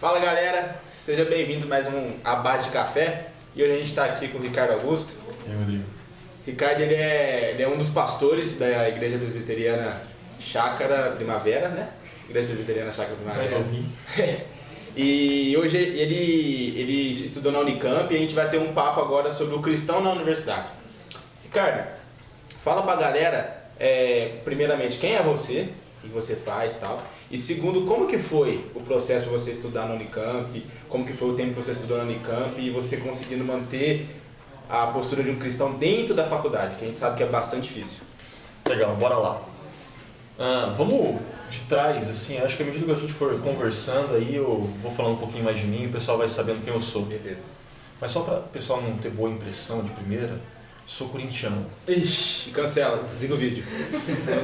Fala galera, seja bem-vindo a mais um A Base de Café. E hoje a gente está aqui com o Ricardo Augusto. E aí, Rodrigo? Ricardo ele é um dos pastores da Igreja Presbiteriana Chácara Primavera, né? Igreja Presbiteriana Chácara Primavera. E hoje ele estudou na Unicamp e a gente vai ter um papo agora sobre o cristão na universidade. Ricardo, fala pra galera, primeiramente, quem é você, o que você faz e tal. E segundo, como que foi o processo para você estudar na Unicamp, como que foi o tempo que você estudou na Unicamp e você conseguindo manter a postura de um cristão dentro da faculdade, que a gente sabe que é bastante difícil. Legal, bora lá. Vamos de trás, assim, acho que à medida que a gente for conversando aí eu vou falando um pouquinho mais de mim e o pessoal vai sabendo quem eu sou. Beleza. Mas só para o pessoal não ter boa impressão de primeira, sou corintiano. Ixi, cancela, desliga o vídeo.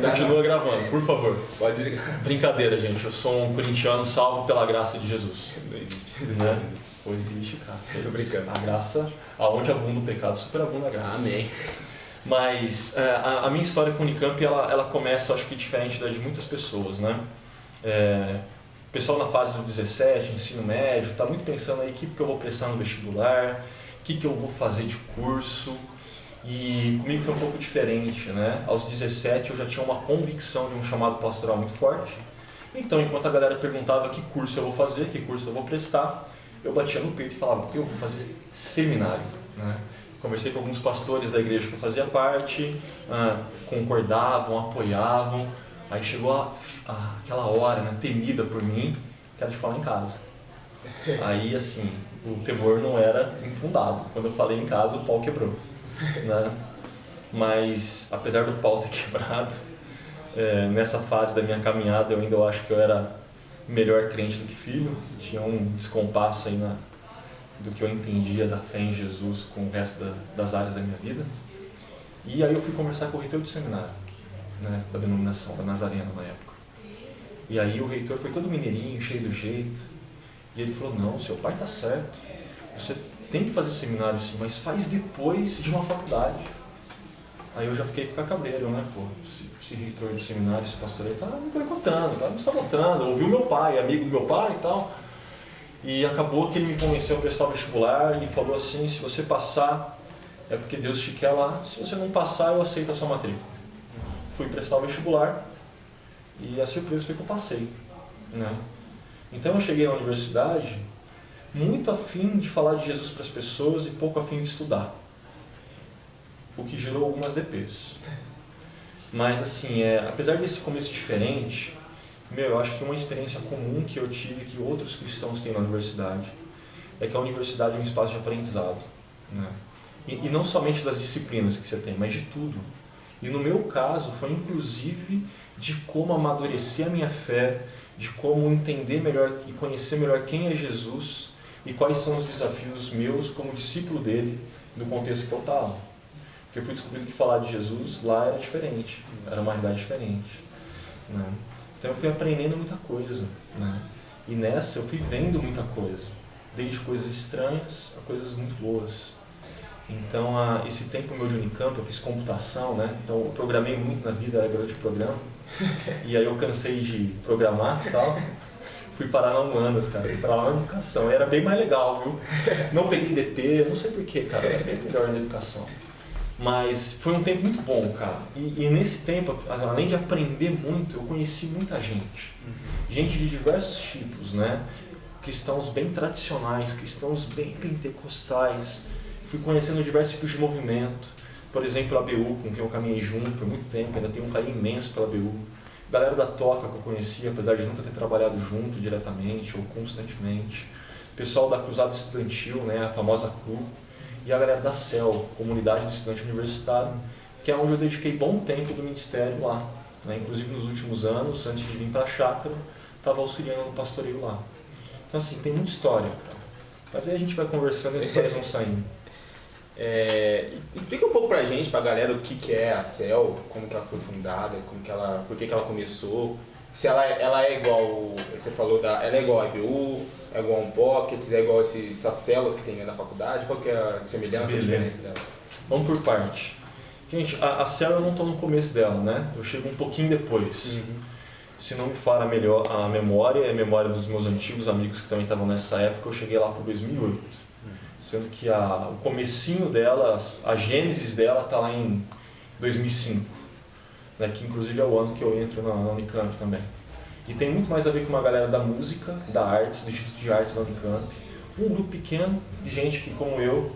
Continua gravando, por favor. Pode desligar. Brincadeira, gente, eu sou um corintiano salvo pela graça de Jesus. Não existe. Né? Pois existe, cara. Tô brincando. A graça, aonde abunda o pecado, superabunda a graça. Amém. Mas a minha história com o Unicamp, ela começa, acho que diferente da de muitas pessoas, né? O pessoal na fase do 17, ensino médio, está muito pensando aí o que eu vou prestar no vestibular, o que eu vou fazer de curso. E comigo foi um pouco diferente, né? Aos 17 eu já tinha uma convicção de um chamado pastoral muito forte. Então, enquanto a galera perguntava que curso eu vou fazer, que curso eu vou prestar, eu batia no peito e falava que eu vou fazer seminário, né? Conversei com alguns pastores da igreja que eu fazia parte, concordavam, apoiavam. Aí chegou aquela hora, né, temida por mim, que era de falar em casa. Aí, assim, o temor não era infundado. Quando eu falei em casa, o pau quebrou. Né? Mas, apesar do pau ter quebrado, nessa fase da minha caminhada eu ainda acho que eu era melhor crente do que filho. Tinha um descompasso aí do que eu entendia da fé em Jesus com o resto das áreas da minha vida. E aí eu fui conversar com o reitor do seminário, né, da denominação, da Nazarena na época. E aí o reitor foi todo mineirinho, cheio do jeito. E ele falou, não, seu pai tá certo, você tem que fazer seminário sim, mas faz depois de uma faculdade. Aí eu já fiquei cabreiro, né? Pô, esse reitor de seminário, esse pastor aí tá me boicotando, tá me sabotando. Ouviu meu pai, amigo do meu pai e tal. E acabou que ele me convenceu a prestar o vestibular e falou assim, se você passar, é porque Deus te quer lá. Se você não passar, eu aceito a sua matrícula. Fui prestar o vestibular e a surpresa foi que eu passei, né? Então eu cheguei na universidade muito afim de falar de Jesus para as pessoas e pouco afim de estudar. O que gerou algumas DPs. Mas assim, apesar desse começo diferente, eu acho que uma experiência comum que eu tive, que outros cristãos têm na universidade, é que a universidade é um espaço de aprendizado, né? E não somente das disciplinas que você tem, mas de tudo. E no meu caso, foi inclusive de como amadurecer a minha fé, de como entender melhor e conhecer melhor quem é Jesus e quais são os desafios meus como discípulo dele no contexto que eu estava. Porque eu fui descobrindo que falar de Jesus lá era diferente, era uma realidade diferente, né? Então eu fui aprendendo muita coisa, né? E nessa eu fui vendo muita coisa, desde coisas estranhas a coisas muito boas. Então esse tempo meu de Unicamp, eu fiz computação, né? Então eu programei muito na vida, era garoto de programa. E aí eu cansei de programar e tal. Fui parar na Humanas, cara, fui parar lá na educação. Era bem mais legal, viu? Não peguei DP, não sei porquê, cara, era bem melhor na educação. Mas foi um tempo muito bom, cara. E nesse tempo, além de aprender muito, eu conheci muita gente. Gente de diversos tipos, né? Cristãos bem tradicionais, cristãos bem pentecostais. Fui conhecendo diversos tipos de movimento. Por exemplo, a ABU, com quem eu caminhei junto por muito tempo, ainda tenho um carinho imenso pela ABU. Galera da Toca que eu conhecia, apesar de nunca ter trabalhado junto diretamente ou constantemente. Pessoal da Cruzada Estudantil, né? A famosa CRU. E a galera da CEL, Comunidade do Estudante Universitário, que é onde eu dediquei bom tempo do ministério lá, né? Inclusive nos últimos anos, antes de vir para a Chácara, estava auxiliando no pastoreio lá. Então assim, tem muita história, cara. Mas aí a gente vai conversando e as histórias vão saindo. Explica um pouco pra gente, pra galera, o que é a CEL, como que ela foi fundada, por que ela começou. Se ela é igual, você falou, ela é igual a IBU, é igual a um Pockets, é igual essas células que tem dentro da faculdade, qual que é a semelhança e a diferença dela? Vamos por parte. Gente, a CEL eu não estou no começo dela, né? Eu chego um pouquinho depois. se não me falha melhor a memória, é a memória dos meus antigos amigos que também estavam nessa época, eu cheguei lá por 2008. Sendo que o comecinho dela, a gênesis dela está lá em 2005, né, que inclusive é o ano que eu entro na Unicamp também. E tem muito mais a ver com uma galera da música, da artes, do Instituto de Artes da Unicamp. Um grupo pequeno de gente que, como eu,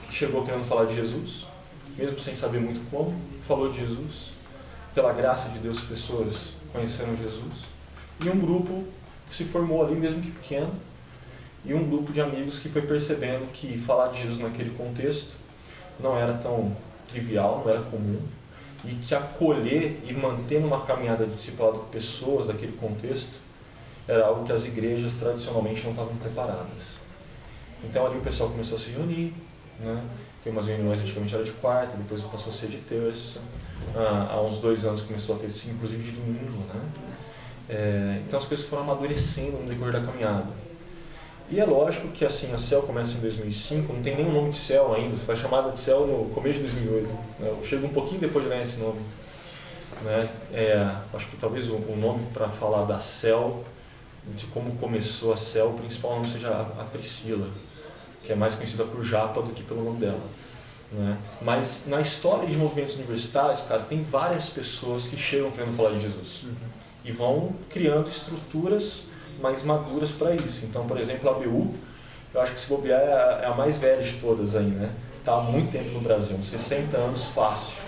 que chegou querendo falar de Jesus, mesmo sem saber muito como, falou de Jesus. Pela graça de Deus, pessoas conheceram Jesus. E um grupo que se formou ali, mesmo que pequeno, e um grupo de amigos que foi percebendo que falar de Jesus naquele contexto não era tão trivial, não era comum, e que acolher e manter numa caminhada de discipulado pessoas daquele contexto era algo que as igrejas tradicionalmente não estavam preparadas. Então ali o pessoal começou a se reunir, né? Tem umas reuniões, antigamente era de quarta, depois passou a ser de terça, há uns 2 anos começou a ter, inclusive, de domingo, né? Então as coisas foram amadurecendo no decorrer da caminhada. E é lógico que assim, a CEL começa em 2005, não tem nenhum nome de CEL ainda, você foi chamada de CEL no começo de 2008, né? Eu chego um pouquinho depois de ganhar esse nome, né? Acho que talvez o nome para falar da CEL, de como começou a CEL, o principal nome seja a Priscila, que é mais conhecida por Japa do que pelo nome dela, né? Mas na história de movimentos universitários, cara, tem várias pessoas que chegam querendo falar de Jesus e vão criando estruturas mais maduras para isso. Então, por exemplo, a ABU, eu acho que se bobear é a mais velha de todas aí, né? Está há muito tempo no Brasil, uns 60 anos fácil.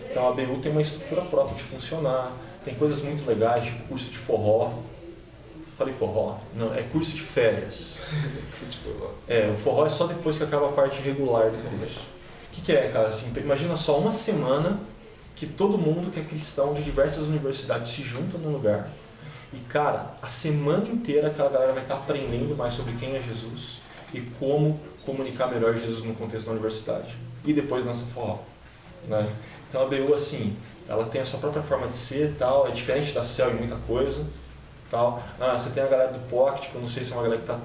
Então a ABU tem uma estrutura própria de funcionar, tem coisas muito legais, tipo curso de forró. Falei forró? Não, é curso de férias. O forró é só depois que acaba a parte regular do curso. O que é, cara? Assim, imagina só uma semana que todo mundo que é cristão de diversas universidades se junta num lugar. E, cara, a semana inteira aquela galera vai estar aprendendo mais sobre quem é Jesus e como comunicar melhor Jesus no contexto da universidade. E depois dança forró, né? Então a BU, assim, ela tem a sua própria forma de ser, tal, é diferente da CEL em muita coisa, tal. Você tem a galera do Pocket, que eu não sei se é uma galera que está...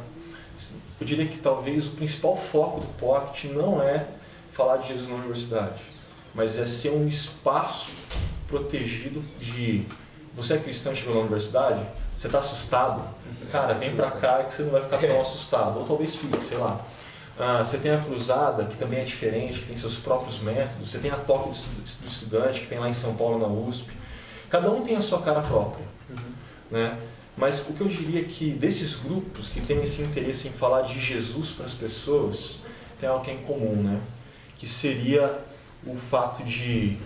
Eu diria que talvez o principal foco do Pocket não é falar de Jesus na universidade, mas é ser um espaço protegido de... Você é cristão e chegou na universidade? Você está assustado? Cara, vem pra cá que você não vai ficar tão assustado. Ou talvez fique, sei lá. Você tem a Cruzada, que também é diferente, que tem seus próprios métodos. Você tem a Toque do Estudante, que tem lá em São Paulo, na USP. Cada um tem a sua cara própria, né? Mas o que eu diria é que desses grupos que têm esse interesse em falar de Jesus para as pessoas, tem algo que é em comum, né? Que seria o fato de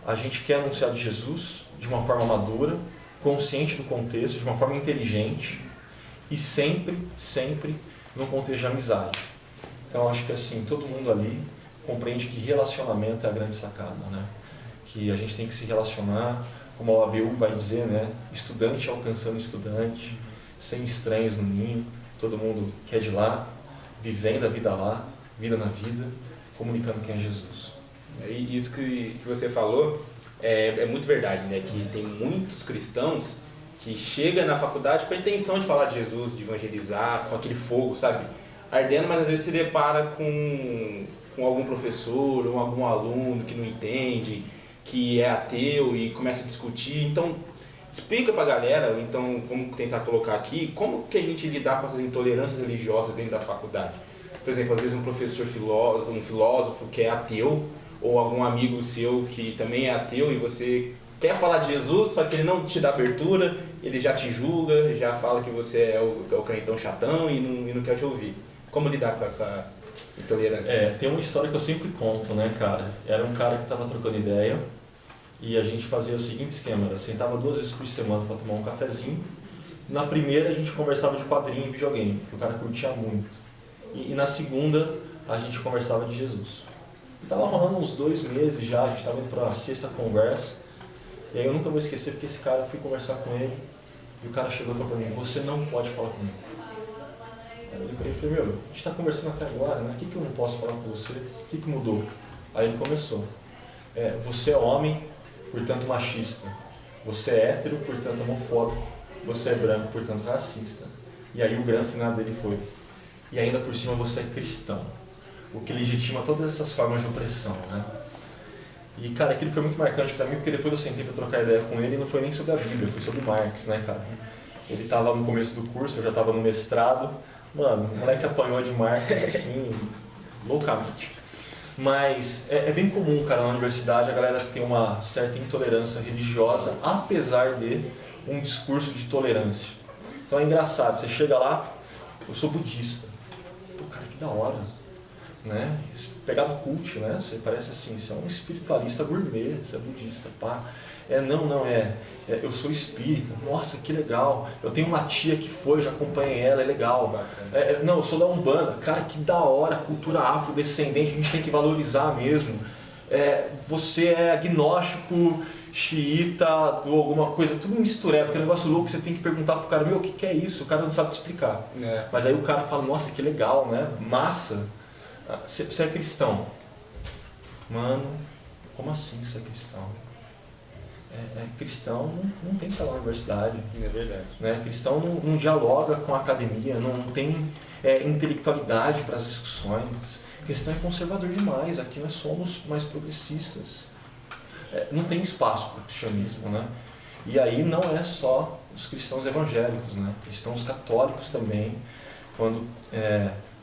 a gente quer anunciar de Jesus de uma forma madura, consciente do contexto, de uma forma inteligente e sempre no contexto de amizade. Então acho que assim, todo mundo ali compreende que relacionamento é a grande sacada, né? Que a gente tem que se relacionar, como a ABU vai dizer, né? Estudante alcançando estudante, sem estranhos no ninho, todo mundo quer de lá, vivendo a vida lá, vida na vida, comunicando quem é Jesus. E isso que você falou é muito verdade, né? Que tem muitos cristãos que chegam na faculdade com a intenção de falar de Jesus, de evangelizar, com aquele fogo, sabe? Ardendo, mas às vezes se depara com algum professor ou algum aluno que não entende, que é ateu e começa a discutir. Então, explica pra galera, ou então, como tentar colocar aqui, como que a gente lidar com essas intolerâncias religiosas dentro da faculdade. Por exemplo, às vezes um professor um filósofo que é ateu, ou algum amigo seu que também é ateu e você quer falar de Jesus, só que ele não te dá abertura, ele já te julga, já fala que você é o crentão chatão e não quer te ouvir. Como lidar com essa intolerância? Tem uma história que eu sempre conto, né, cara? Era um cara que estava trocando ideia e a gente fazia o seguinte esquema, eu sentava 2 vezes por semana para tomar um cafezinho. Na primeira a gente conversava de quadrinho e videogame, que o cara curtia muito. E na segunda a gente conversava de Jesus. Estava rolando uns 2 meses já, a gente estava indo para a 6ª conversa. E aí eu nunca vou esquecer porque esse cara, eu fui conversar com ele e o cara chegou e falou para mim, você não pode falar comigo. Aí eu olhei para ele e falei, a gente está conversando até agora, né? O que eu não posso falar com você? O que mudou? Aí ele começou. Você é homem, portanto machista. Você é hétero, portanto homofóbico. Você é branco, portanto racista. E aí o grande final dele foi, e ainda por cima você é cristão. O que legitima todas essas formas de opressão, né? E, cara, aquilo foi muito marcante pra mim, porque depois eu sentei pra trocar ideia com ele e não foi nem sobre a Bíblia, foi sobre Marx, né, cara? Ele tava no começo do curso, eu já tava no mestrado. Mano, o moleque apanhou de Marx, assim, loucamente. Mas é bem comum, cara, na universidade a galera ter uma certa intolerância religiosa, apesar de um discurso de tolerância. Então é engraçado, você chega lá, eu sou budista. Pô, cara, que da hora, né? Pegava cult, né? Você parece assim, você é um espiritualista gourmet, você é budista, pá. Eu sou espírita, nossa, que legal. Eu tenho uma tia que foi, já acompanhei ela, é legal. Não, eu sou da Umbanda, cara, que da hora, cultura afrodescendente, a gente tem que valorizar mesmo. Você é agnóstico, xiita, ou alguma coisa, tudo mistureba, porque é um negócio louco, você tem que perguntar pro cara, meu, o que é isso? O cara não sabe te explicar. Mas aí o cara fala, nossa, que legal, né? Massa. Você é cristão. Mano, como assim você é cristão? Cristão não tem que estar na universidade. É verdade. Né? Cristão não dialoga com a academia, não tem intelectualidade para as discussões. Cristão é conservador demais, aqui nós somos mais progressistas. Não tem espaço para o cristianismo. Né? E aí não é só os cristãos evangélicos, né? Cristãos católicos também, quando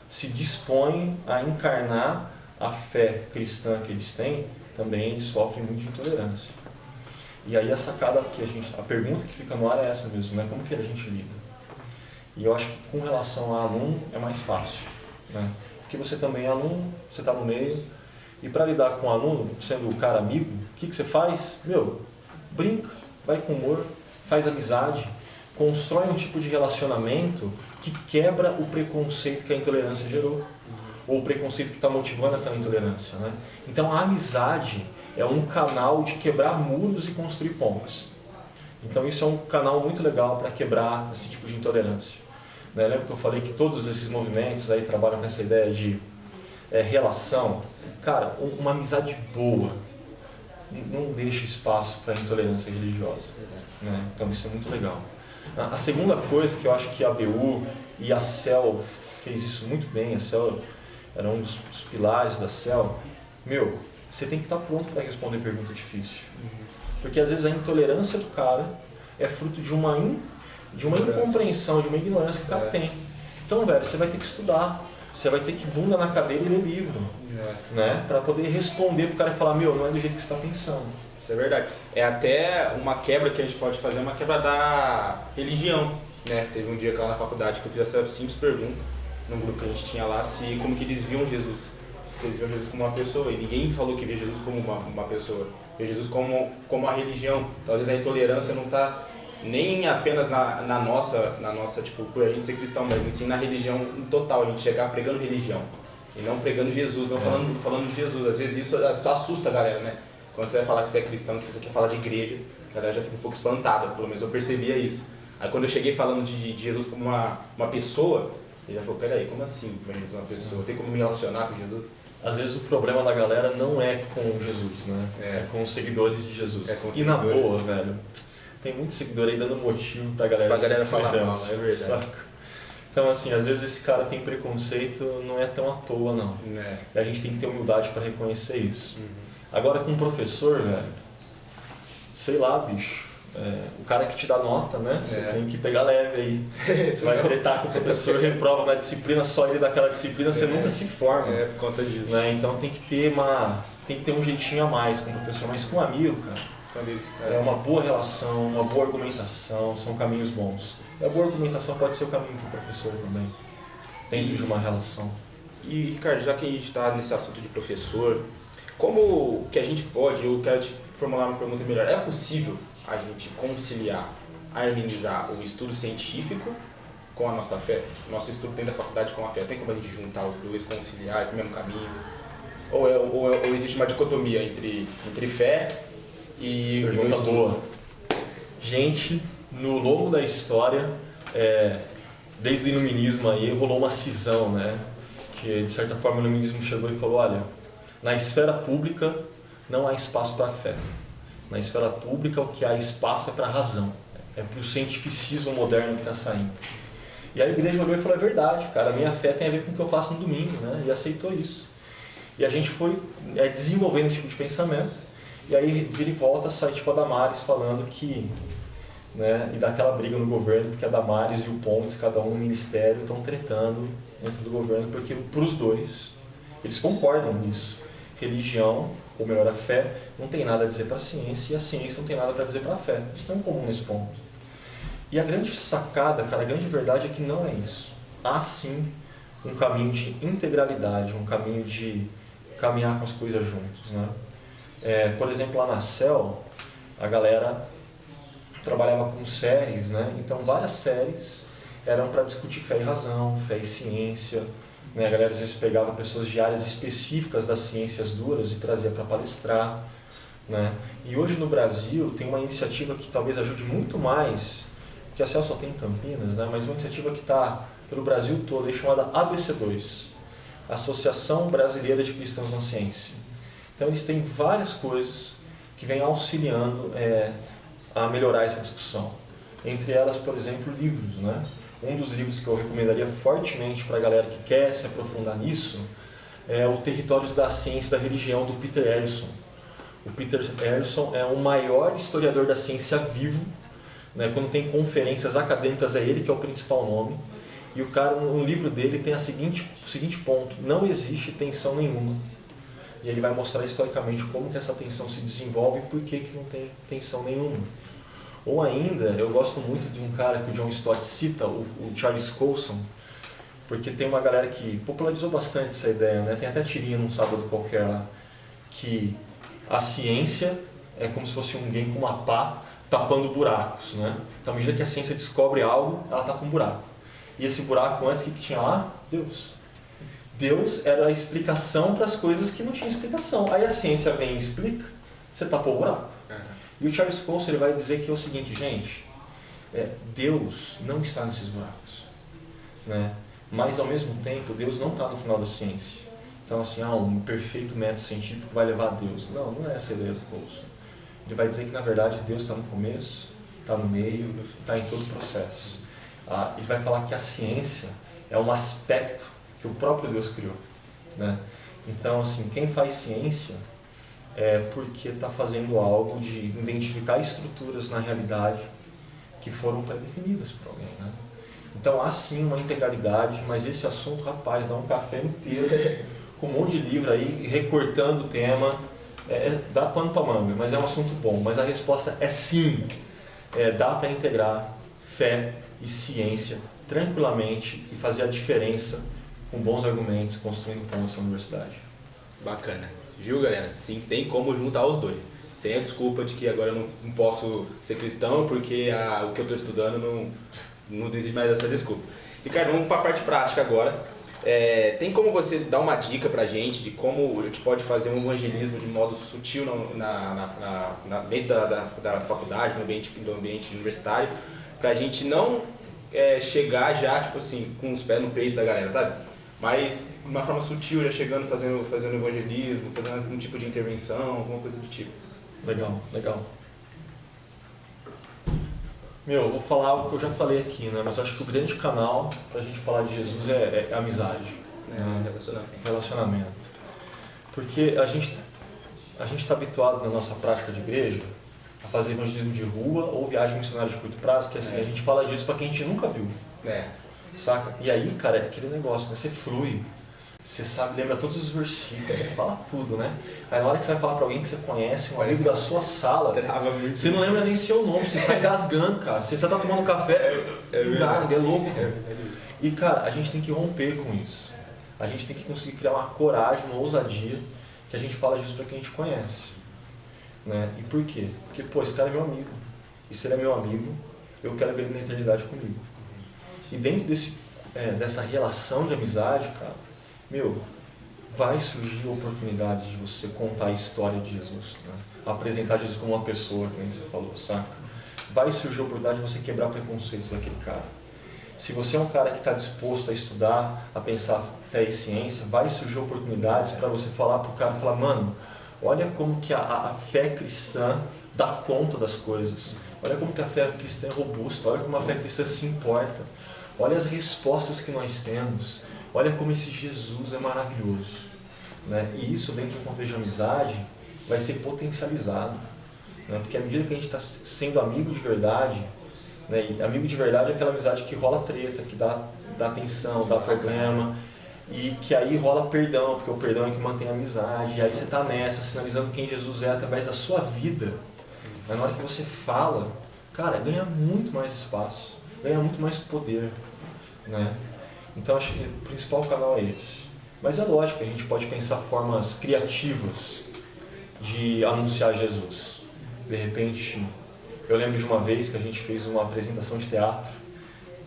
se dispõem a encarnar a fé cristã que eles têm, também eles sofrem muito de intolerância. E aí a pergunta que fica no ar é essa mesmo, né? Como que a gente lida? E eu acho que com relação a aluno é mais fácil, né? Porque você também é aluno, você está no meio, e para lidar com o aluno, sendo o cara amigo, o que você faz? Brinca, vai com humor, faz amizade, constrói um tipo de relacionamento que quebra o preconceito que a intolerância gerou, ou o preconceito que está motivando aquela intolerância, né? Então a amizade é um canal de quebrar muros e construir pontes. Então isso é um canal muito legal para quebrar esse tipo de intolerância. Né? Lembra que eu falei que todos esses movimentos aí trabalham com essa ideia de relação? Cara, uma amizade boa não deixa espaço para intolerância religiosa. Né? Então isso é muito legal. A segunda coisa que eu acho que a ABU e a CEL fez isso muito bem, a CEL era um dos pilares da CEL, você tem que estar pronto para responder pergunta difícil. Porque às vezes a intolerância do cara é fruto de uma incompreensão, de uma ignorância que o cara tem. Então, velho, você vai ter que estudar, você vai ter que bunda na cadeira e ler livro, né? Para poder responder pro cara e falar, não é do jeito que você está pensando. Isso é verdade. É até uma quebra que a gente pode fazer, uma quebra da religião, né? Teve um dia lá na faculdade que eu fiz essa simples pergunta, num grupo que a gente tinha lá, como que eles viam Jesus. Se eles viam Jesus como uma pessoa, e ninguém falou que via Jesus como uma pessoa, via Jesus como a religião. Então às vezes a intolerância não está nem apenas na nossa, tipo, por a gente ser cristão, mas em si na religião em total, a gente chegar pregando religião, e não pregando Jesus, não falando de Jesus. Às vezes isso só assusta a galera, né? Quando você vai falar que você é cristão, que você quer falar de igreja, a galera já fica um pouco espantada, pelo menos eu percebia isso. Aí quando eu cheguei falando de Jesus como uma pessoa, ele já falou, peraí, como assim Jesus é uma pessoa? Tem como me relacionar com Jesus? Às vezes o problema da galera não é com Jesus, né? É com os seguidores de Jesus. E na boa, velho, tem muito seguidor aí dando motivo pra galera falar mal, é verdade. Saca? Então, assim, às vezes esse cara tem preconceito, não é tão à toa, não. E a gente tem que ter humildade pra reconhecer isso. Agora, com um professor, velho, sei lá, bicho, o cara que te dá nota, né? Você tem que pegar leve aí. Você vai tretar com o professor, reprova na disciplina, só ele daquela disciplina, você nunca se forma. Por conta disso. Né? Então tem que ter um jeitinho a mais com o professor, mas com um amigo, cara. É uma boa relação, uma boa argumentação, são caminhos bons. E a boa argumentação pode ser o caminho para o professor também, dentro de uma relação. E, Ricardo, já que a gente está nesse assunto de professor, como que a gente pode, eu quero te formular uma pergunta melhor, é possível a gente conciliar, harmonizar o estudo científico com a nossa fé? Nosso estudo dentro da faculdade com a fé, tem como a gente juntar os dois, conciliar, ir para o mesmo caminho? Ou existe uma dicotomia entre fé e o estudo? Boa. Gente, no longo da história, desde o iluminismo aí, rolou uma cisão, né? Que de certa forma o iluminismo chegou e falou, olha, na esfera pública não há espaço para a fé. Na esfera pública o que há espaço é para a razão. É para o cientificismo moderno que está saindo. E a igreja olhou e falou, é verdade, cara, a minha fé tem a ver com o que eu faço no domingo, né? E aceitou isso. E a gente foi desenvolvendo esse tipo de pensamento. E aí vira e volta, sai tipo a Damares falando que, né, e dá aquela briga no governo, porque a Damares e o Pontes, cada um no ministério, estão tretando dentro do governo, porque para os dois, eles concordam nisso. Religião, ou melhor, a fé, não tem nada a dizer para a ciência, e a ciência não tem nada para dizer para a fé. Eles estão em comum nesse ponto. E a grande sacada, cara, a grande verdade é que não é isso. Há sim um caminho de integralidade, um caminho de caminhar com as coisas juntos, né? Por exemplo, lá na CEL, a galera trabalhava com séries, né? Então várias séries eram para discutir fé e razão, fé e ciência, né? A galera às vezes pegava pessoas de áreas específicas das ciências duras e trazia para palestrar, né? E hoje no Brasil tem uma iniciativa que talvez ajude muito mais, que a CEL só tem em Campinas, né? Mas uma iniciativa que está pelo Brasil todo, aí, chamada ABC2, Associação Brasileira de Cristãos na Ciência. Então eles têm várias coisas que vêm auxiliando a melhorar essa discussão. Entre elas, por exemplo, livros, né? Um dos livros que eu recomendaria fortemente para a galera que quer se aprofundar nisso é o Territórios da Ciência e da Religião, do Peter Harrison. O Peter Harrison é o maior historiador da ciência vivo, né? Quando tem conferências acadêmicas é ele que é o principal nome. E o cara, no livro dele, tem o seguinte ponto: não existe tensão nenhuma. E ele vai mostrar historicamente como que essa tensão se desenvolve e por que não tem tensão nenhuma. Ou ainda, eu gosto muito de um cara que o John Stott cita, o Charles Colson, porque tem uma galera que popularizou bastante essa ideia, né? Tem até tirinha num sábado qualquer lá, que a ciência é como se fosse alguém com uma pá tapando buracos, né? Então, à medida que a ciência descobre algo, ela tapa um buraco. E esse buraco antes, o que tinha lá? Deus. Deus era a explicação para as coisas que não tinham explicação. Aí a ciência vem e explica, você tapou o buraco. E o Charles Colson ele vai dizer que é o seguinte, gente, Deus não está nesses buracos, né? Mas ao mesmo tempo, Deus não está no final da ciência. Então assim, um perfeito método científico vai levar a Deus. Não é essa a ideia do Colson. Ele vai dizer que na verdade Deus está no começo, está no meio, está em todo o processo. Ele vai falar que a ciência é um aspecto que o próprio Deus criou, né? Então, assim, quem faz ciência é porque está fazendo algo de identificar estruturas na realidade que foram pré-definidas por alguém, né? Então, há sim uma integralidade, mas esse assunto, rapaz, dá um café inteiro, com um monte de livro aí, recortando o tema, dá pano para manga, mas é um assunto bom. Mas a resposta é sim, dá para integrar fé e ciência tranquilamente e fazer a diferença com bons argumentos, construindo pontos na universidade. Bacana. Viu, galera? Sim, tem como juntar os dois. Sem a desculpa de que agora eu não posso ser cristão porque o que eu estou estudando não existe mais essa desculpa. Ricardo, vamos para a parte prática agora. Tem como você dar uma dica pra gente de como a gente pode fazer um evangelismo de modo sutil dentro da faculdade, no ambiente universitário, pra gente não chegar já, tipo assim, com os pés no peito da galera, sabe? Mas de uma forma sutil, já chegando, fazendo evangelismo, fazendo algum tipo de intervenção, alguma coisa do tipo. Legal. Eu vou falar o que eu já falei aqui, né? Mas eu acho que o grande canal pra gente falar de Jesus é amizade. Relacionamento. Porque a gente está habituado na nossa prática de igreja a fazer evangelismo de rua ou viagem missionária de curto prazo, que assim, a gente fala disso pra quem a gente nunca viu. Saca? E aí, cara, é aquele negócio, né? Você flui, você sabe, lembra todos os versículos, você fala tudo, né? Aí na hora que você vai falar pra alguém que você conhece, um amigo da sua sala, você não lembra nem seu nome, você sai gasgando, cara. Você tá tomando café, gasga, é louco. E, cara, a gente tem que romper com isso. A gente tem que conseguir criar uma coragem, uma ousadia, que a gente fala disso pra quem a gente conhece. Né? E por quê? Porque, esse cara é meu amigo. E se ele é meu amigo, eu quero ver ele na eternidade comigo. E dentro dessa relação de amizade, cara, vai surgir oportunidades de você contar a história de Jesus, né? Apresentar Jesus como uma pessoa, como você falou, saca? Vai surgir a oportunidade de você quebrar preconceitos daquele cara. Se você é um cara que está disposto a estudar, a pensar fé e ciência, vai surgir oportunidades para você falar pro cara, mano, olha como que a fé cristã dá conta das coisas. Olha como que a fé cristã é robusta, olha como a fé cristã se importa. Olha as respostas que nós temos. Olha como esse Jesus é maravilhoso. Né? E isso dentro de um contexto de amizade, vai ser potencializado. Né? Porque à medida que a gente está sendo amigo de verdade, né? E amigo de verdade é aquela amizade que rola treta, que dá tensão, dá problema, e que aí rola perdão, porque o perdão é que mantém a amizade, e aí você está nessa, sinalizando quem Jesus é através da sua vida. Mas na hora que você fala, cara, ganha muito mais espaço, ganha muito mais poder. Né? Então acho que o principal canal é esse. Mas é lógico que a gente pode pensar formas criativas de anunciar Jesus. De repente, eu lembro de uma vez que a gente fez uma apresentação de teatro.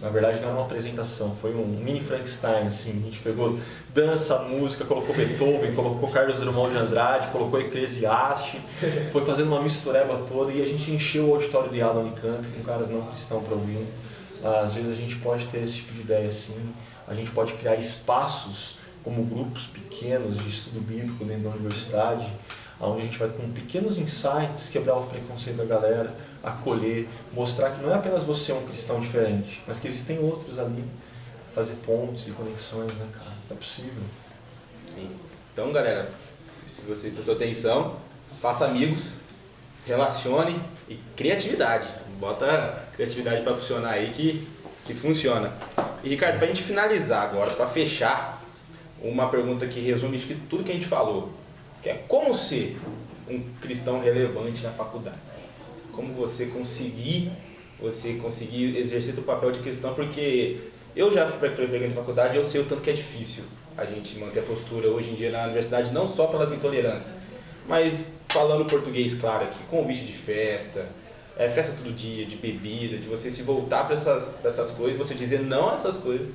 Na verdade não era uma apresentação, foi um mini Frankenstein, assim. A gente pegou dança, música, colocou Beethoven, colocou Carlos Drummond de Andrade, colocou Eclesiastes, foi fazendo uma mistureba toda e a gente encheu o auditório do IAD da Unicamp com caras não cristãos para ouvir. Às vezes a gente pode ter esse tipo de ideia assim, a gente pode criar espaços como grupos pequenos de estudo bíblico dentro da universidade, onde a gente vai com pequenos insights quebrar o preconceito da galera, acolher, mostrar que não é apenas você um cristão diferente, mas que existem outros ali, fazer pontes e conexões, né, cara? É possível. Então, galera, se você prestou atenção, faça amigos, relacione e criatividade. Bota criatividade para funcionar aí que funciona. E Ricardo, pra gente finalizar agora, para fechar, uma pergunta que resume acho que tudo que a gente falou, que é como ser um cristão relevante na faculdade. Como você conseguir exercer o papel de cristão, porque eu já frequentei a faculdade e eu sei o tanto que é difícil a gente manter a postura hoje em dia na universidade, não só pelas intolerâncias, mas falando português claro aqui, convite de festa, festa todo dia, de bebida, de você se voltar para essas coisas, você dizer não a essas coisas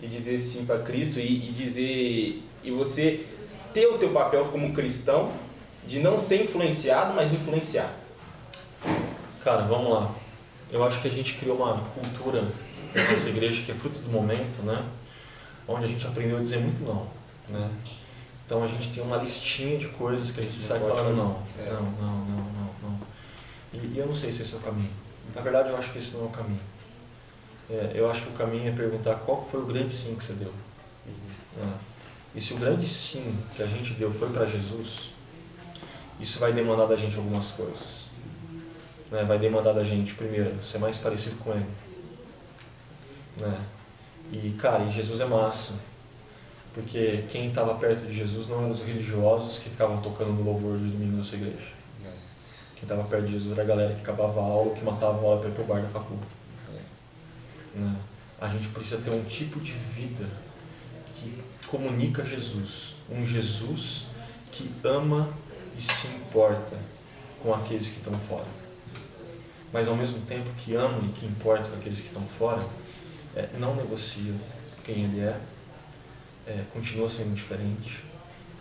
e dizer sim para Cristo e você ter o teu papel como cristão de não ser influenciado, mas influenciar. Cara, vamos lá. Eu acho que a gente criou uma cultura na nossa igreja que é fruto do momento, né? Onde a gente aprendeu a dizer muito não, né? Então a gente tem uma listinha de coisas que a gente sai falando não. Não. E eu não sei se esse é o caminho. Na verdade, eu acho que esse não é o caminho. Eu acho que o caminho é perguntar qual foi o grande sim que você deu. E se o grande sim que a gente deu foi para Jesus, isso vai demandar da gente algumas coisas. Vai demandar da gente, primeiro, ser mais parecido com Ele. E, cara, Jesus é massa. Porque quem estava perto de Jesus não eram os religiosos que ficavam tocando no louvor de domingo da sua igreja. Quem estava perto de Jesus era a galera que acabava a aula, que matava a aula para ir para o bar da faculdade. A gente precisa ter um tipo de vida que comunica Jesus. Um Jesus que ama e se importa com aqueles que estão fora. Mas ao mesmo tempo que ama e que importa com aqueles que estão fora, não negocia quem Ele é, continua sendo diferente,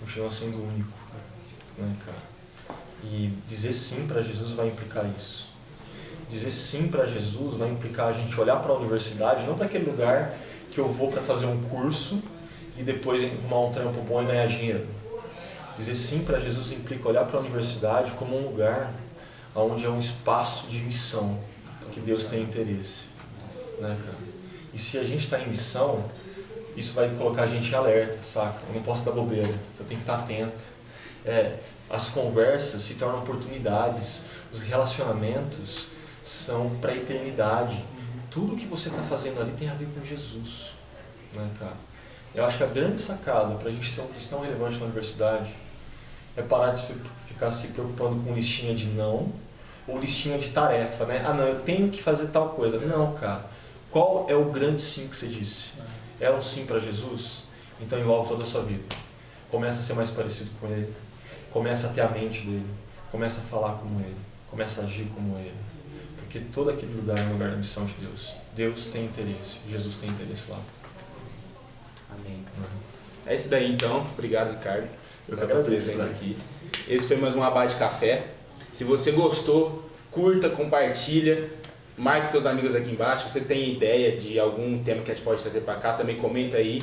continua sendo único, né, cara? E dizer sim para Jesus vai implicar isso. Dizer sim para Jesus vai implicar a gente olhar para a universidade, não para aquele lugar que eu vou para fazer um curso e depois arrumar um trampo bom e ganhar dinheiro. Dizer sim para Jesus implica olhar para a universidade como um lugar onde é um espaço de missão, que Deus tem interesse, né, cara? E se a gente está em missão, isso vai colocar a gente em alerta, saca? Eu não posso dar bobeira, eu tenho que estar atento. As conversas se tornam oportunidades, os relacionamentos são para a eternidade. Tudo que você está fazendo ali tem a ver com Jesus, né, cara? Eu acho que a grande sacada para a gente ser um cristão relevante na universidade é parar de ficar se preocupando com listinha de não ou listinha de tarefa, né? Ah, não, eu tenho que fazer tal coisa. Não, cara. Qual é o grande sim que você disse? É um sim para Jesus? Então envolve toda a sua vida. Começa a ser mais parecido com Ele. Começa a ter a mente dele. Começa a falar como Ele. Começa a agir como Ele. Porque todo aquele lugar é um lugar da missão de Deus. Deus tem interesse. Jesus tem interesse lá. Amém. É isso daí então. Obrigado, Ricardo, pela presença aqui. Esse foi mais um Abate Café. Se você gostou, curta, compartilha, marque seus amigos aqui embaixo. Se você tem ideia de algum tema que a gente pode trazer para cá, também comenta aí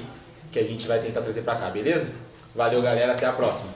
que a gente vai tentar trazer para cá, beleza? Valeu, galera, até a próxima.